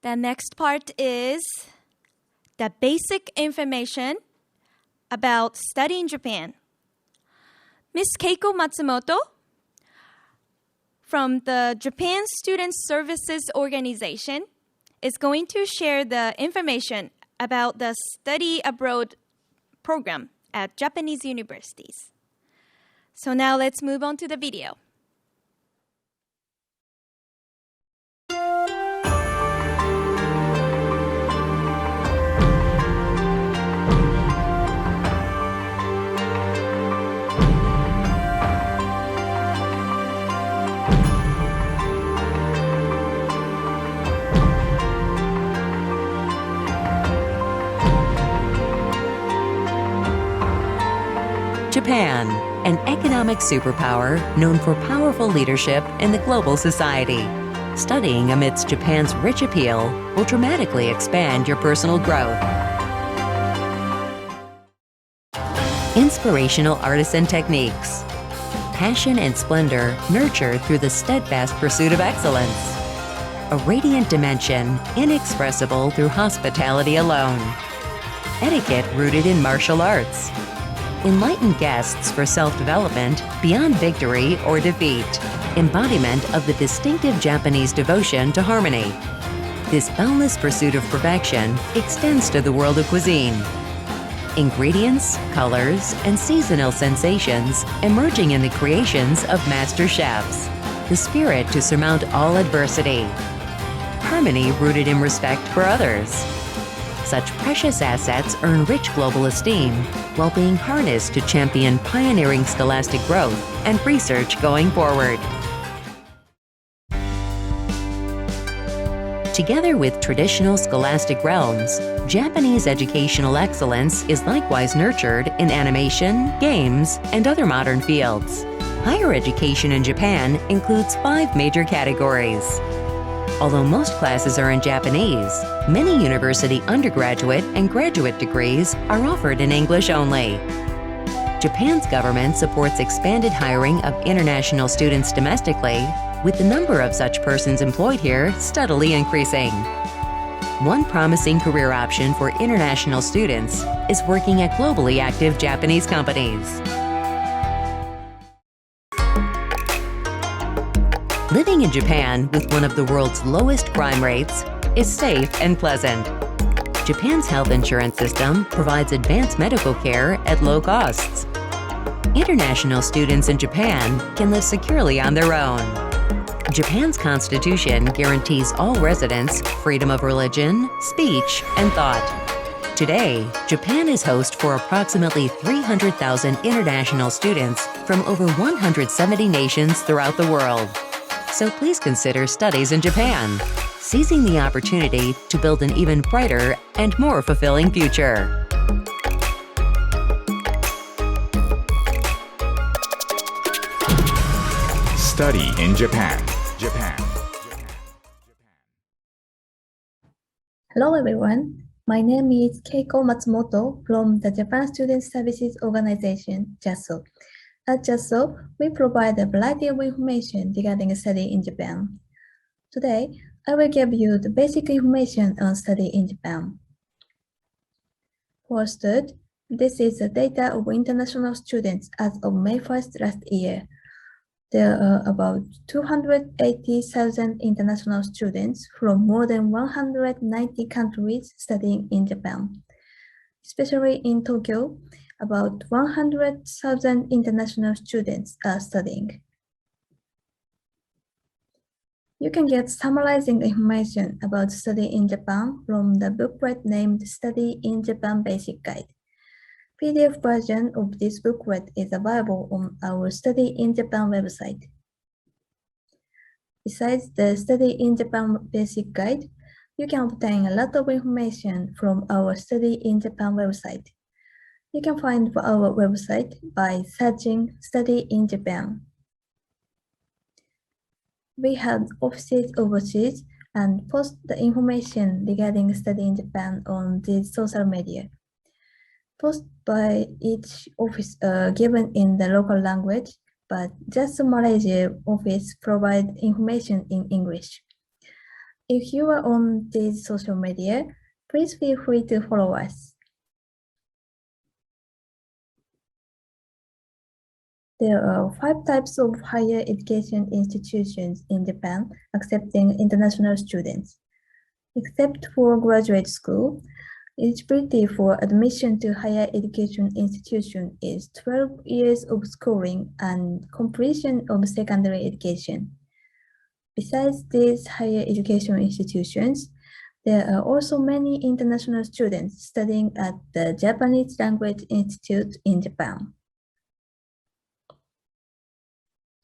The next part is the basic information about studying Japan. Miss Keiko Matsumoto from the Japan Student Services Organization is going to share the information about the study abroad program at Japanese universities. So now let's move on to the video. Japan, an economic superpower known for powerful leadership in the global society. Studying amidst Japan's rich appeal will dramatically expand your personal growth. Inspirational artisan techniques. Passion and splendor nurtured through the steadfast pursuit of excellence. A radiant dimension inexpressible through hospitality alone. Etiquette rooted in martial arts. Enlightened guests for self-development beyond victory or defeat. Embodiment of the distinctive Japanese devotion to harmony. This boundless pursuit of perfection extends to the world of cuisine. Ingredients, colors, and seasonal sensations emerging in the creations of master chefs. The spirit to surmount all adversity. Harmony rooted in respect for others. Such precious assets earn rich global esteem while being harnessed to champion pioneering scholastic growth and research going forward. Together with traditional scholastic realms, Japanese educational excellence is likewise nurtured in animation, games, and other modern fields. Higher education in Japan includes 5 major categories. Although most classes are in Japanese, many university undergraduate and graduate degrees are offered in English only. Japan's government supports expanded hiring of international students domestically, with the number of such persons employed here steadily increasing. One promising career option for international students is working at globally active Japanese companies. Living in Japan with one of the world's lowest crime rates is safe and pleasant. Japan's health insurance system provides advanced medical care at low costs. International students in Japan can live securely on their own. Japan's constitution guarantees all residents freedom of religion, speech, and thought. Today, Japan is host for approximately 300,000 international students from over 170 nations throughout the world. So please consider studies in Japan, seizing the opportunity to build an even brighter and more fulfilling future. Study in Japan. Hello everyone, my name is Keiko Matsumoto from the Japan Student Services Organization, JASSO. At JASSO, we provide a variety of information regarding study in Japan. Today, I will give you the basic information on study in Japan. First, this is the data of international students as of May 1st last year. There are about 280,000 international students from more than 190 countries studying in Japan. Especially in Tokyo, about 100,000 international students are studying. You can get summarizing information about study in Japan from the booklet named Study in Japan Basic Guide. PDF version of this booklet is available on our Study in Japan website. Besides the Study in Japan Basic Guide, you can obtain a lot of information from our Study in Japan website. You can find our website by searching Study in Japan. We have offices overseas and post the information regarding study in Japan on these social media. Posts by each office are given in the local language, but JASSO Malaysia office provides information in English. If you are on these social media, please feel free to follow us. There are 5 types of higher education institutions in Japan accepting international students. Except for graduate school, eligibility for admission to higher education institution is 12 years of schooling and completion of secondary education. Besides these higher education institutions, there are also many international students studying at the Japanese Language Institute in Japan.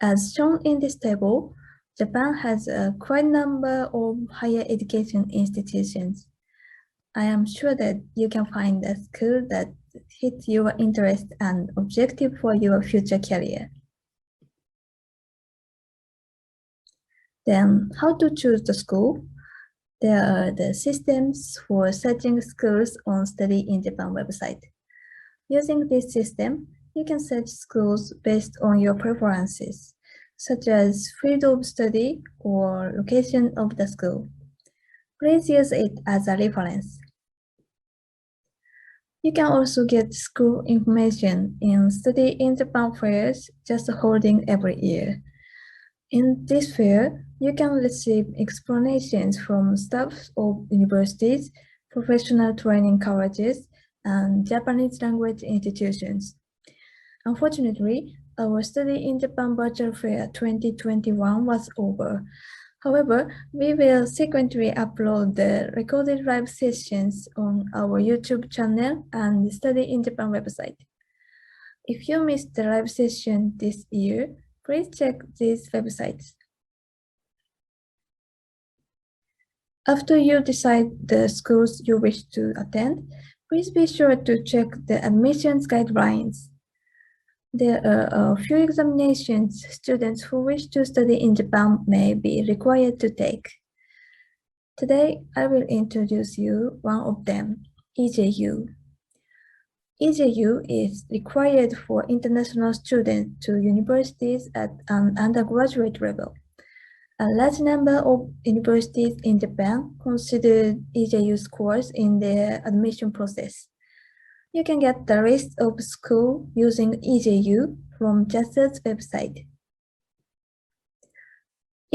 As shown in this table, Japan has a quite number of higher education institutions. I am sure that you can find a school that fits your interest and objective for your future career. Then, how to choose the school? There are the systems for searching schools on Study in Japan website. Using this system, you can search schools based on your preferences, such as field of study or location of the school. Please use it as a reference. You can also get school information in Study in Japan fairs just holding every year. In this fair, you can receive explanations from staff of universities, professional training colleges, and Japanese language institutions. Unfortunately, our Study in Japan Virtual Fair 2021 was over. However, we will frequently upload the recorded live sessions on our YouTube channel and Study in Japan website. If you missed the live session this year, please check these websites. After you decide the schools you wish to attend, please be sure to check the admissions guidelines. There are a few examinations students who wish to study in Japan may be required to take. Today, I will introduce you one of them, EJU. EJU is required for international students to universities at an undergraduate level. A large number of universities in Japan consider EJU scores in their admission process. You can get the list of schools using EJU from JASSO's website.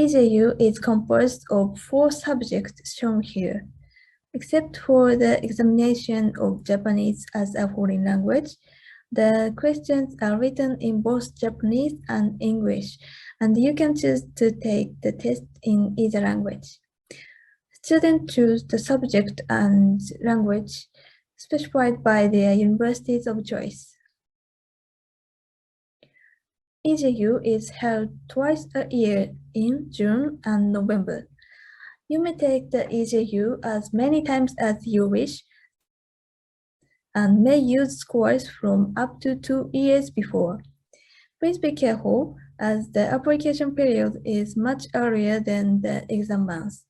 EJU is composed of 4 subjects shown here. Except for the examination of Japanese as a foreign language, the questions are written in both Japanese and English, and you can choose to take the test in either language. Students choose the subject and language specified by their universities of choice. EJU is held twice a year in June and November. You may take the EJU as many times as you wish and may use scores from up to 2 years before. Please be careful as the application period is much earlier than the exam months.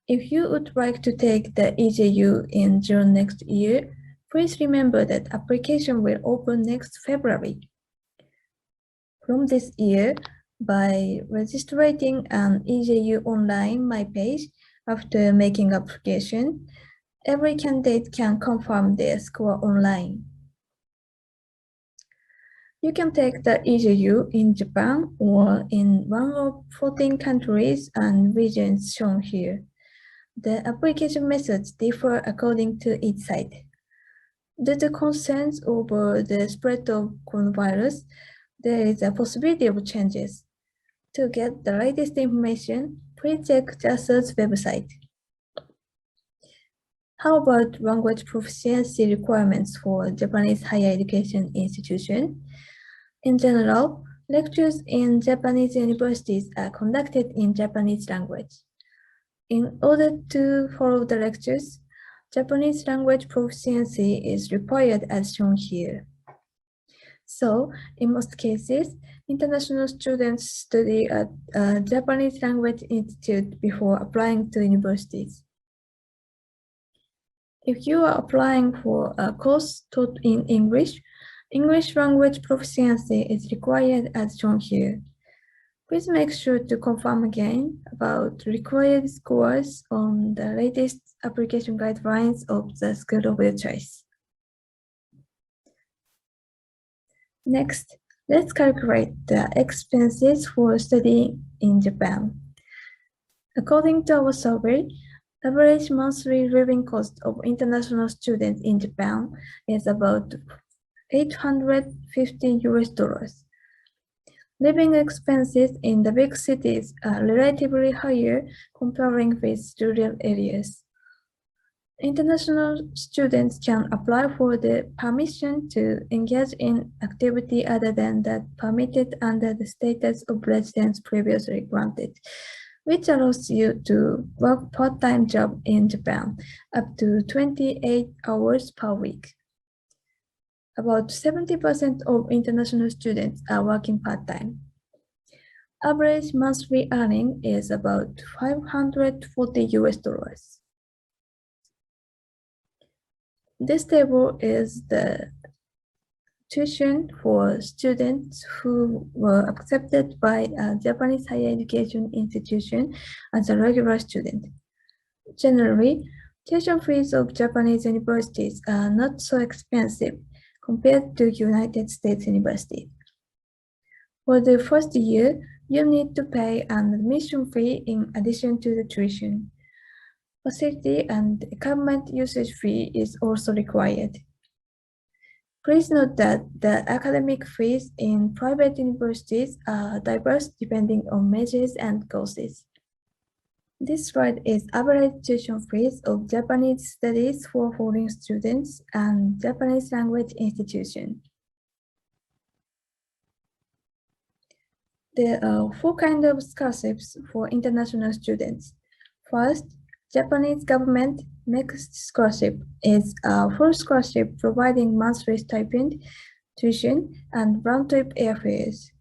If you would like to take the EJU in June next year, please remember that application will open next February. From this year, by registering an EJU online My Page after making application, every candidate can confirm their score online. You can take the EJU in Japan or in one of 14 countries and regions shown here. The application methods differ according to each site. Due to concerns over the spread of coronavirus, there is a possibility of changes. To get the latest information, please check JASSO's website. How about language proficiency requirements for Japanese higher education institution? In general, lectures in Japanese universities are conducted in Japanese language. In order to follow the lectures, Japanese language proficiency is required as shown here. So, in most cases, international students study at a Japanese language institute before applying to universities. If you are applying for a course taught in English, English language proficiency is required as shown here. Please make sure to confirm again about required scores on the latest application guidelines of the school of your choice. Next, let's calculate the expenses for studying in Japan. According to our survey, average monthly living cost of international students in Japan is about $850. Living expenses in the big cities are relatively higher comparing with rural areas. International students can apply for the permission to engage in activity other than that permitted under the status of residence previously granted, which allows you to work part-time job in Japan up to 28 hours per week. About 70% of international students are working part-time. Average monthly earning is about $540. This table is the tuition for students who were accepted by a Japanese higher education institution as a regular student. Generally, tuition fees of Japanese universities are not so expensive compared to United States universities. For the first year, you need to pay an admission fee in addition to the tuition. Facility and equipment usage fee is also required. Please note that the academic fees in private universities are diverse depending on majors and courses. This slide is average tuition fees of Japanese studies for foreign students and Japanese language institutions. There are 4 kinds of scholarships for international students. First, Japanese government Next Scholarship is a full scholarship providing monthly stipend, tuition, and round-trip airfares.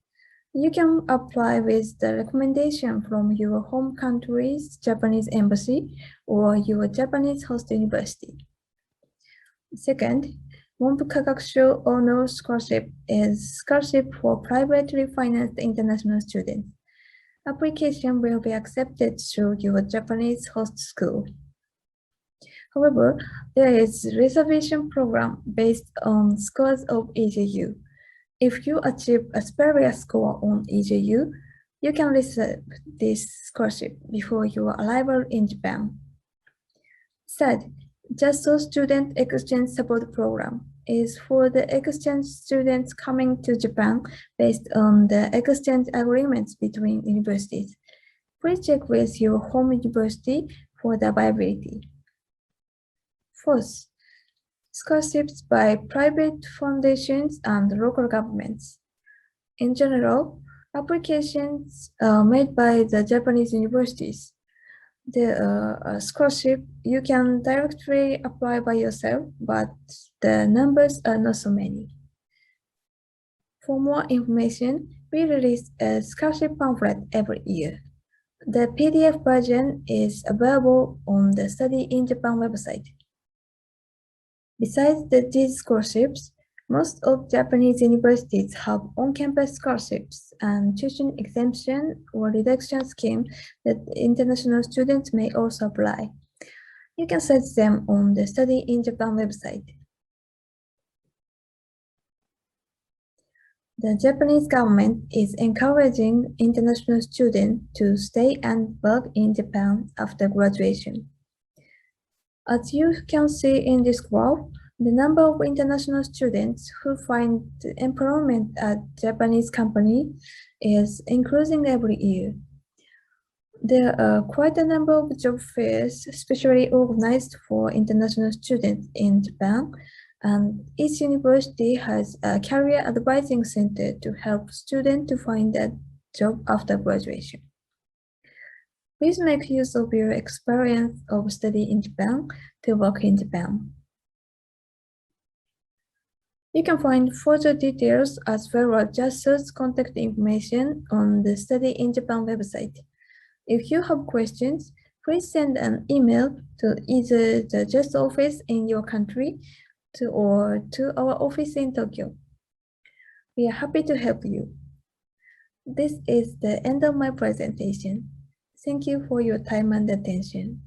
You can apply with the recommendation from your home country's Japanese embassy or your Japanese host university. Second, Monbukagakusho Ono Scholarship is scholarship for privately financed international students. Application will be accepted through your Japanese host school. However, there is a reservation program based on scores of EJU. If you achieve a superior score on EJU, you can receive this scholarship before your arrival in Japan. Third, JASSO Student Exchange Support Program is for the exchange students coming to Japan based on the exchange agreements between universities. Please check with your home university for the viability. Fourth, scholarships by private foundations and local governments. In general, applications made by the Japanese universities. The scholarship, you can directly apply by yourself, but the numbers are not so many. For more information, we release a scholarship pamphlet every year. The PDF version is available on the Study in Japan website. Besides these scholarships, most of Japanese universities have on-campus scholarships and tuition exemption or reduction scheme that international students may also apply. You can search them on the Study in Japan website. The Japanese government is encouraging international students to stay and work in Japan after graduation. As you can see in this graph, the number of international students who find employment at Japanese company is increasing every year. There are quite a number of job fairs specially organized for international students in Japan, and each university has a career advising center to help students to find a job after graduation. Please make use of your experience of study in Japan to work in Japan. You can find further details as well as JASSO's contact information on the Study in Japan website. If you have questions, please send an email to either the JASSO office in your country or to our office in Tokyo. We are happy to help you. This is the end of my presentation. Thank you for your time and attention.